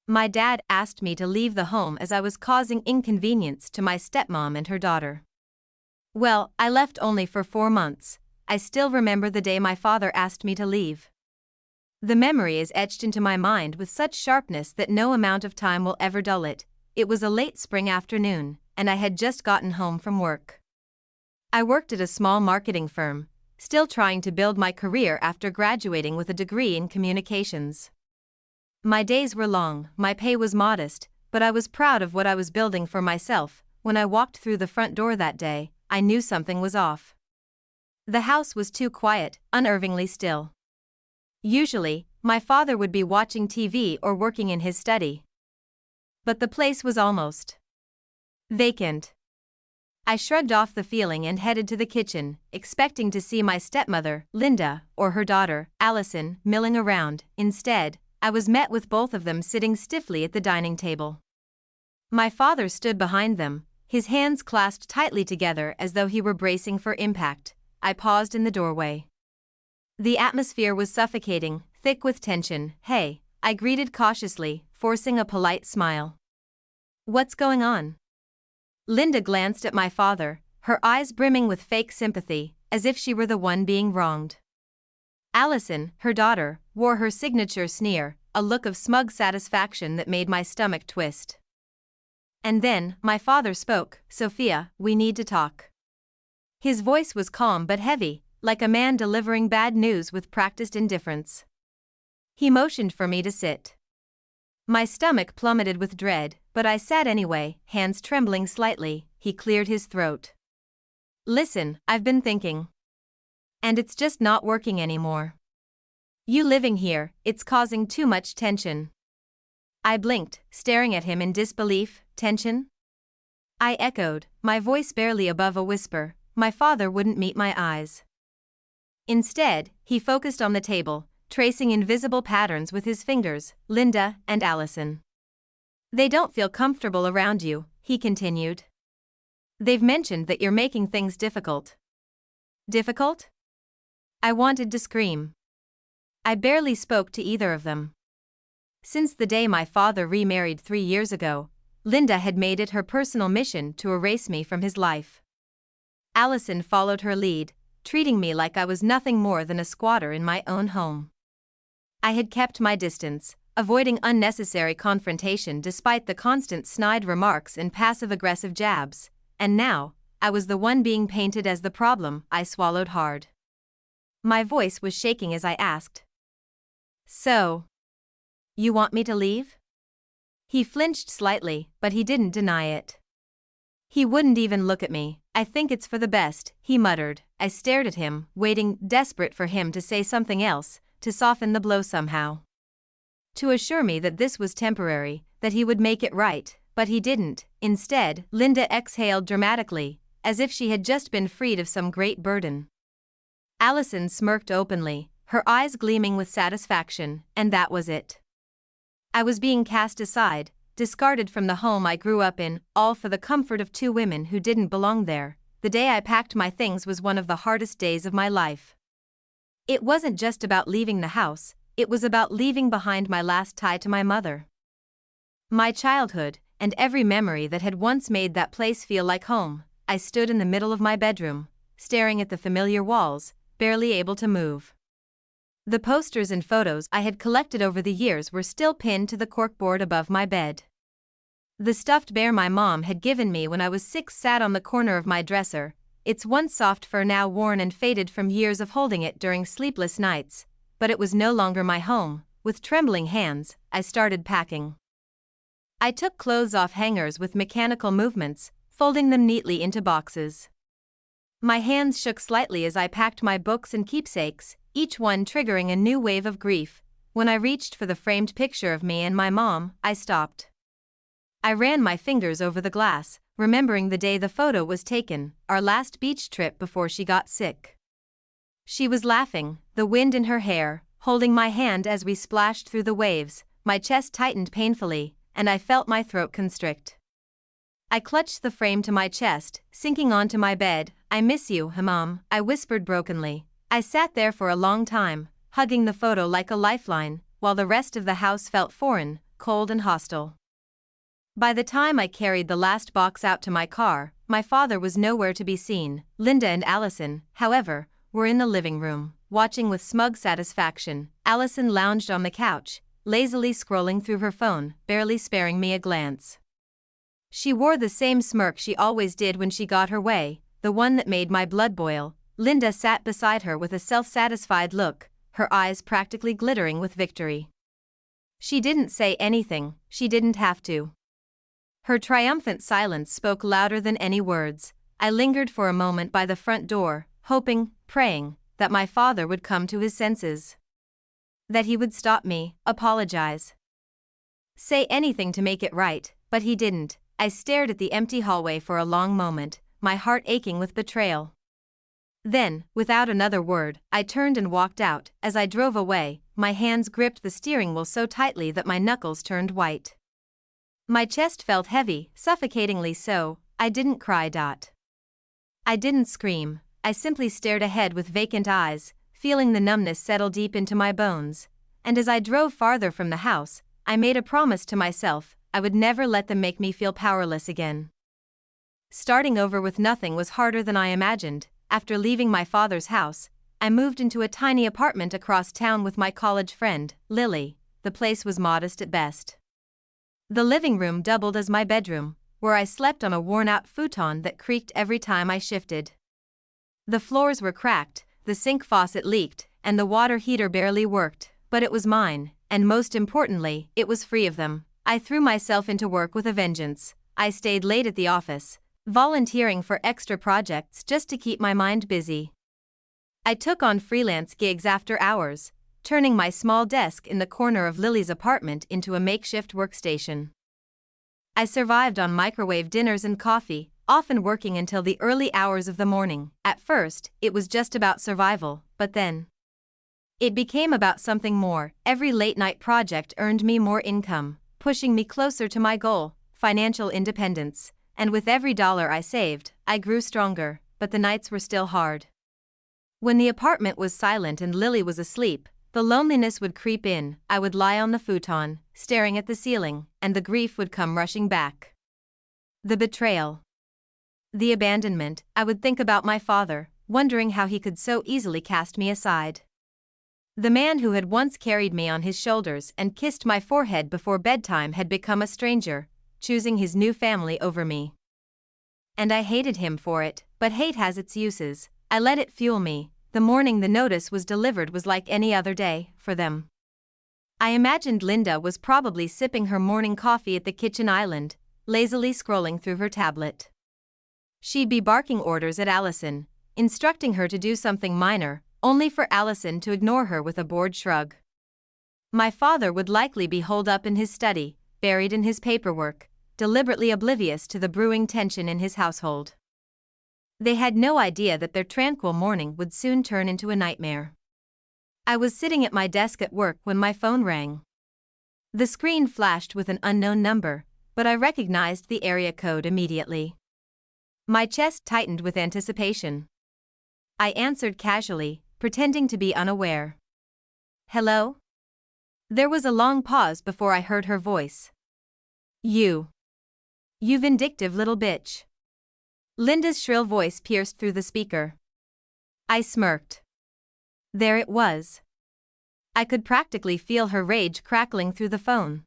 My dad asked me to leave the home as I was causing inconvenience to my stepmom and her daughter. Well, I left only for 4 months. I still remember the day my father asked me to leave. The memory is etched into my mind with such sharpness that no amount of time will ever dull it. It was a late spring afternoon, and I had just gotten home from work. I worked at a small marketing firm, still trying to build my career after graduating with a degree in communications. My days were long, my pay was modest, but I was proud of what I was building for myself. When I walked through the front door that day, I knew something was off. The house was too quiet, unnervingly still. Usually, my father would be watching TV or working in his study. But the place was almost vacant. I shrugged off the feeling and headed to the kitchen, expecting to see my stepmother, Linda, or her daughter, Alison, milling around. Instead, I was met with both of them sitting stiffly at the dining table. My father stood behind them, his hands clasped tightly together as though he were bracing for impact. I paused in the doorway. The atmosphere was suffocating, thick with tension. "Hey," I greeted cautiously, forcing a polite smile. "What's going on?" Linda glanced at my father, her eyes brimming with fake sympathy, as if she were the one being wronged. Alison, her daughter, wore her signature sneer, a look of smug satisfaction that made my stomach twist. And then, my father spoke. "Sophia, we need to talk." His voice was calm but heavy, like a man delivering bad news with practiced indifference. He motioned for me to sit. My stomach plummeted with dread, but I sat anyway, hands trembling slightly. He cleared his throat. "Listen, I've been thinking. And it's just not working anymore. You living here, it's causing too much tension." I blinked, staring at him in disbelief. "Tension?" I echoed, my voice barely above a whisper. My father wouldn't meet my eyes. Instead, he focused on the table, tracing invisible patterns with his fingers. "Linda and Alison. They don't feel comfortable around you," he continued. "They've mentioned that you're making things difficult." Difficult? I wanted to scream. I barely spoke to either of them. Since the day my father remarried 3 years ago, Linda had made it her personal mission to erase me from his life. Alison followed her lead, treating me like I was nothing more than a squatter in my own home. I had kept my distance, avoiding unnecessary confrontation despite the constant snide remarks and passive-aggressive jabs, and now, I was the one being painted as the problem. I swallowed hard. My voice was shaking as I asked, "So, you want me to leave?" He flinched slightly, but he didn't deny it. He wouldn't even look at me. "I think it's for the best," he muttered. I stared at him, waiting, desperate for him to say something else, to soften the blow somehow. To assure me that this was temporary, that he would make it right, but he didn't. Instead, Linda exhaled dramatically, as if she had just been freed of some great burden. Alison smirked openly, her eyes gleaming with satisfaction, and that was it. I was being cast aside, discarded from the home I grew up in, all for the comfort of 2 women who didn't belong there. The day I packed my things was one of the hardest days of my life. It wasn't just about leaving the house, it was about leaving behind my last tie to my mother. My childhood, and every memory that had once made that place feel like home. I stood in the middle of my bedroom, staring at the familiar walls, barely able to move. The posters and photos I had collected over the years were still pinned to the corkboard above my bed. The stuffed bear my mom had given me when I was 6 sat on the corner of my dresser, its once soft fur now worn and faded from years of holding it during sleepless nights, but it was no longer my home. With trembling hands, I started packing. I took clothes off hangers with mechanical movements, folding them neatly into boxes. My hands shook slightly as I packed my books and keepsakes, each one triggering a new wave of grief. When I reached for the framed picture of me and my mom, I stopped. I ran my fingers over the glass, remembering the day the photo was taken, our last beach trip before she got sick. She was laughing, the wind in her hair, holding my hand as we splashed through the waves. My chest tightened painfully, and I felt my throat constrict. I clutched the frame to my chest, sinking onto my bed. "I miss you, Mom," I whispered brokenly. I sat there for a long time, hugging the photo like a lifeline, while the rest of the house felt foreign, cold and hostile. By the time I carried the last box out to my car, my father was nowhere to be seen. Linda and Alison, however, were in the living room, watching with smug satisfaction. Alison lounged on the couch, lazily scrolling through her phone, barely sparing me a glance. She wore the same smirk she always did when she got her way, the one that made my blood boil. Linda sat beside her with a self-satisfied look, her eyes practically glittering with victory. She didn't say anything, she didn't have to. Her triumphant silence spoke louder than any words. I lingered for a moment by the front door, hoping, praying, that my father would come to his senses. That he would stop me, apologize. Say anything to make it right, but he didn't. I stared at the empty hallway for a long moment, my heart aching with betrayal. Then, without another word, I turned and walked out. As I drove away, my hands gripped the steering wheel so tightly that my knuckles turned white. My chest felt heavy, suffocatingly so. I didn't cry. I didn't scream, I simply stared ahead with vacant eyes, feeling the numbness settle deep into my bones. And as I drove farther from the house, I made a promise to myself, I would never let them make me feel powerless again. Starting over with nothing was harder than I imagined. After leaving my father's house, I moved into a tiny apartment across town with my college friend, Lily. The place was modest at best. The living room doubled as my bedroom, where I slept on a worn-out futon that creaked every time I shifted. The floors were cracked, the sink faucet leaked, and the water heater barely worked, but it was mine, and most importantly, it was free of them. I threw myself into work with a vengeance. I stayed late at the office, volunteering for extra projects just to keep my mind busy. I took on freelance gigs after hours, turning my small desk in the corner of Lily's apartment into a makeshift workstation. I survived on microwave dinners and coffee, often working until the early hours of the morning. At first, it was just about survival, but then it became about something more. Every late-night project earned me more income, pushing me closer to my goal, financial independence. And with every dollar I saved, I grew stronger, but the nights were still hard. When the apartment was silent and Lily was asleep, the loneliness would creep in. I would lie on the futon, staring at the ceiling, and the grief would come rushing back. The betrayal. The abandonment. I would think about my father, wondering how he could so easily cast me aside. The man who had once carried me on his shoulders and kissed my forehead before bedtime had become a stranger, choosing his new family over me. And I hated him for it, but hate has its uses. I let it fuel me. The morning the notice was delivered was like any other day, for them. I imagined Linda was probably sipping her morning coffee at the kitchen island, lazily scrolling through her tablet. She'd be barking orders at Alison, instructing her to do something minor, only for Alison to ignore her with a bored shrug. My father would likely be holed up in his study, buried in his paperwork, deliberately oblivious to the brewing tension in his household. They had no idea that their tranquil morning would soon turn into a nightmare. I was sitting at my desk at work when my phone rang. The screen flashed with an unknown number, but I recognized the area code immediately. My chest tightened with anticipation. I answered casually, pretending to be unaware. Hello? There was a long pause before I heard her voice. You vindictive little bitch. Linda's shrill voice pierced through the speaker. I smirked. There it was. I could practically feel her rage crackling through the phone.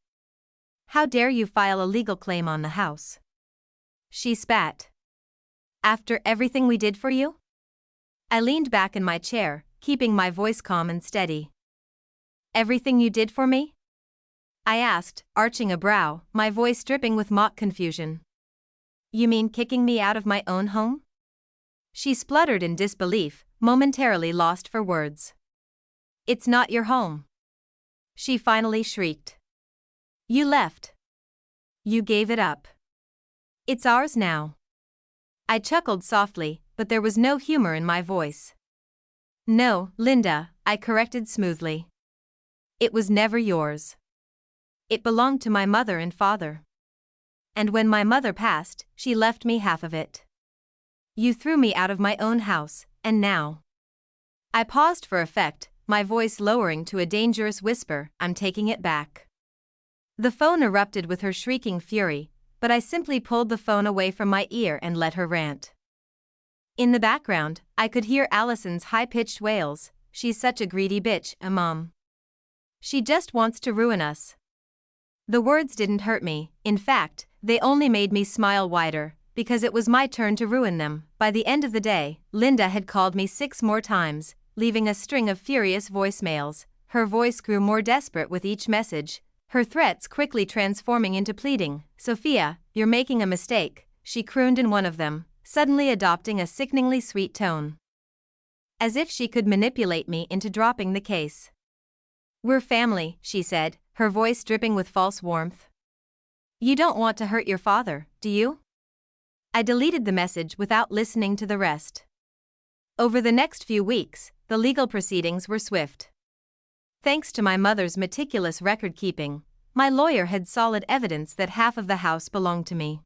How dare you file a legal claim on the house? She spat. After everything we did for you? I leaned back in my chair, keeping my voice calm and steady. Everything you did for me? I asked, arching a brow, my voice dripping with mock confusion. You mean kicking me out of my own home? She spluttered in disbelief, momentarily lost for words. It's not your home. She finally shrieked. You left. You gave it up. It's ours now. I chuckled softly, but there was no humor in my voice. No, Linda, I corrected smoothly. It was never yours. It belonged to my mother and father. And when my mother passed, she left me half of it. You threw me out of my own house, and now. I paused for effect, my voice lowering to a dangerous whisper, I'm taking it back. The phone erupted with her shrieking fury, but I simply pulled the phone away from my ear and let her rant. In the background, I could hear Alison's high-pitched wails. "She's such a greedy bitch, Mom. She just wants to ruin us." The words didn't hurt me, in fact, they only made me smile wider, because it was my turn to ruin them. By the end of the day, Linda had called me 6 more times, leaving a string of furious voicemails. Her voice grew more desperate with each message, her threats quickly transforming into pleading. "Sophia, you're making a mistake," she crooned in one of them, suddenly adopting a sickeningly sweet tone. As if she could manipulate me into dropping the case. "We're family," she said, her voice dripping with false warmth. "You don't want to hurt your father, do you?" I deleted the message without listening to the rest. Over the next few weeks, the legal proceedings were swift. Thanks to my mother's meticulous record-keeping, my lawyer had solid evidence that half of the house belonged to me.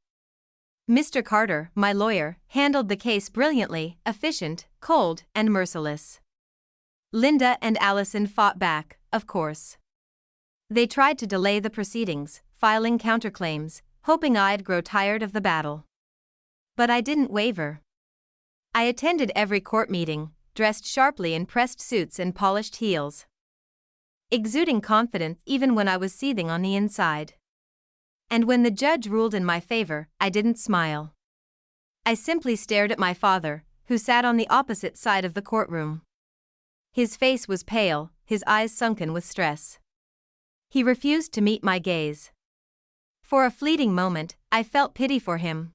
Mr. Carter, my lawyer, handled the case brilliantly, efficient, cold, and merciless. Linda and Alison fought back, of course. They tried to delay the proceedings, filing counterclaims, hoping I'd grow tired of the battle. But I didn't waver. I attended every court meeting, dressed sharply in pressed suits and polished heels, exuding confidence even when I was seething on the inside. And when the judge ruled in my favor, I didn't smile. I simply stared at my father, who sat on the opposite side of the courtroom. His face was pale, his eyes sunken with stress. He refused to meet my gaze. For a fleeting moment, I felt pity for him.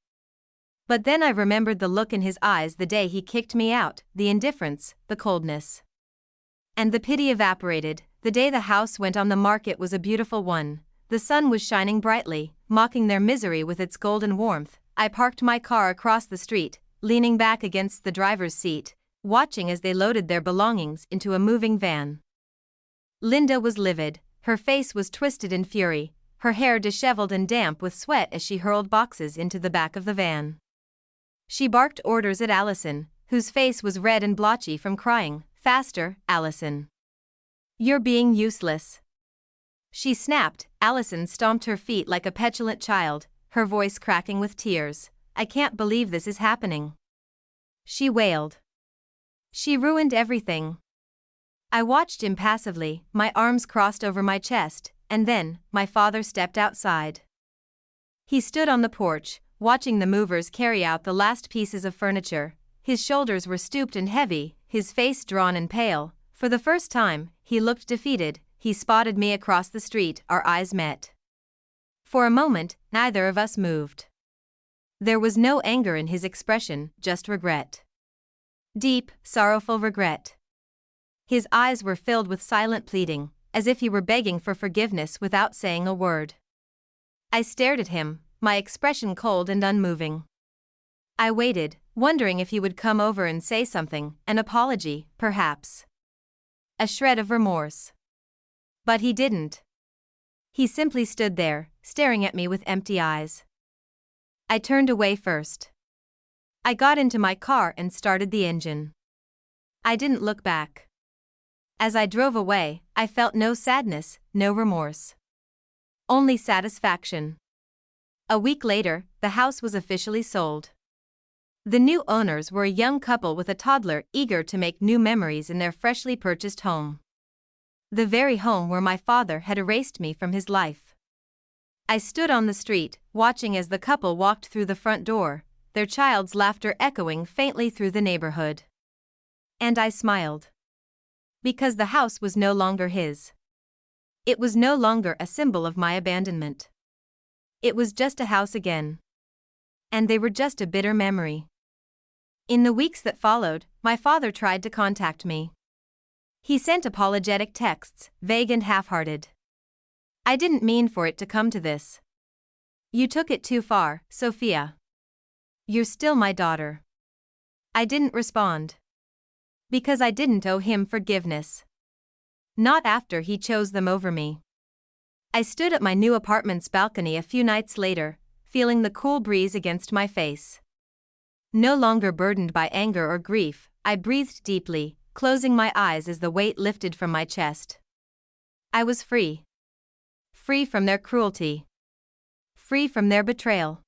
But then I remembered the look in his eyes the day he kicked me out, the indifference, the coldness. And the pity evaporated. The day the house went on the market was a beautiful one. The sun was shining brightly, mocking their misery with its golden warmth. I parked my car across the street, leaning back against the driver's seat, watching as they loaded their belongings into a moving van. Linda was livid, her face was twisted in fury, her hair disheveled and damp with sweat as she hurled boxes into the back of the van. She barked orders at Alison, whose face was red and blotchy from crying. "Faster, Alison. You're being useless." She snapped. Alison stomped her feet like a petulant child, her voice cracking with tears. "I can't believe this is happening," she wailed. "She ruined everything." I watched impassively, my arms crossed over my chest, and then, my father stepped outside. He stood on the porch, watching the movers carry out the last pieces of furniture. His shoulders were stooped and heavy, his face drawn and pale. For the first time, he looked defeated. He spotted me across the street, our eyes met. For a moment, neither of us moved. There was no anger in his expression, just regret. Deep, sorrowful regret. His eyes were filled with silent pleading, as if he were begging for forgiveness without saying a word. I stared at him, my expression cold and unmoving. I waited, wondering if he would come over and say something, an apology, perhaps. A shred of remorse. But he didn't. He simply stood there, staring at me with empty eyes. I turned away first. I got into my car and started the engine. I didn't look back. As I drove away, I felt no sadness, no remorse. Only satisfaction. A week later, the house was officially sold. The new owners were a young couple with a toddler eager to make new memories in their freshly purchased home. The very home where my father had erased me from his life. I stood on the street, watching as the couple walked through the front door, their child's laughter echoing faintly through the neighborhood. And I smiled. Because the house was no longer his. It was no longer a symbol of my abandonment. It was just a house again. And they were just a bitter memory. In the weeks that followed, my father tried to contact me. He sent apologetic texts, vague and half-hearted. "I didn't mean for it to come to this. You took it too far, Sophia. You're still my daughter." I didn't respond. Because I didn't owe him forgiveness. Not after he chose them over me. I stood at my new apartment's balcony a few nights later, feeling the cool breeze against my face. No longer burdened by anger or grief, I breathed deeply, closing my eyes as the weight lifted from my chest. I was free. free from their cruelty, free from their betrayal.